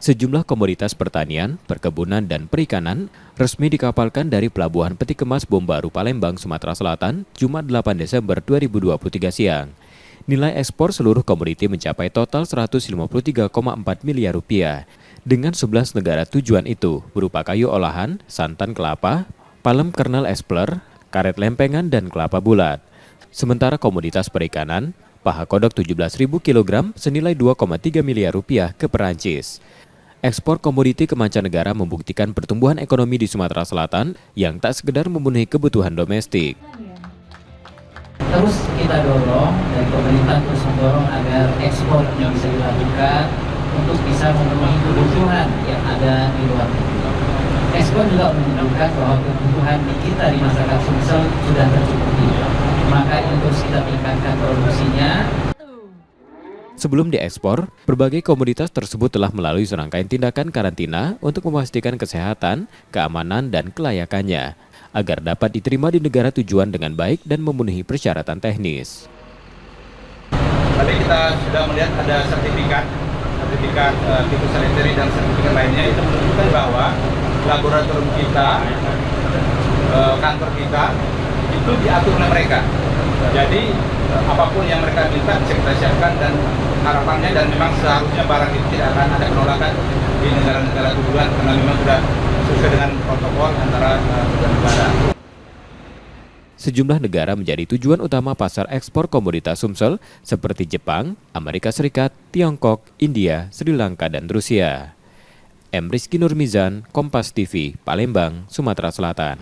Sejumlah komoditas pertanian, perkebunan, dan perikanan resmi dikapalkan dari Pelabuhan Peti Kemas Bom Baru Palembang, Sumatera Selatan, Jumat 8 Desember 2023 siang. Nilai ekspor seluruh komoditi mencapai total 153,4 miliar rupiah. Dengan 11 negara tujuan itu berupa kayu olahan, santan kelapa, palem kernel espler, karet lempengan, dan kelapa bulat. Sementara komoditas perikanan, paha kodok 17.000 kg senilai 2,3 miliar rupiah ke Perancis. Ekspor komoditi ke mancanegara membuktikan pertumbuhan ekonomi di Sumatera Selatan yang tak sekedar memenuhi kebutuhan domestik. Terus kita dorong dari pemerintah terus mendorong agar ekspor yang bisa dilakukan untuk bisa memenuhi kebutuhan yang ada di luar negeri. Ekspor juga menunjukkan bahwa kebutuhan di kita di masyarakat Sumsel sudah tercukupi. Maka ini terus kita tingkatkan produksinya. Sebelum diekspor, berbagai komoditas tersebut telah melalui serangkaian tindakan karantina untuk memastikan kesehatan, keamanan, dan kelayakannya, agar dapat diterima di negara tujuan dengan baik dan memenuhi persyaratan teknis. Tadi kita sudah melihat ada sertifikat fitosanitary dan sertifikat lainnya, itu menunjukkan bahwa laboratorium kita, kantor kita, itu diatur oleh mereka. Jadi apapun yang mereka minta bisa kita siapkan, dan harapannya dan memang seharusnya barang itu tidak akan ada penolakan di negara-negara tujuan karena memang sudah sesuai dengan protokol antara kedua negara. Sejumlah negara menjadi tujuan utama pasar ekspor komoditas Sumsel seperti Jepang, Amerika Serikat, Tiongkok, India, Sri Lanka, dan Rusia. M. Rizky Nurmizan, Kompas TV, Palembang, Sumatera Selatan.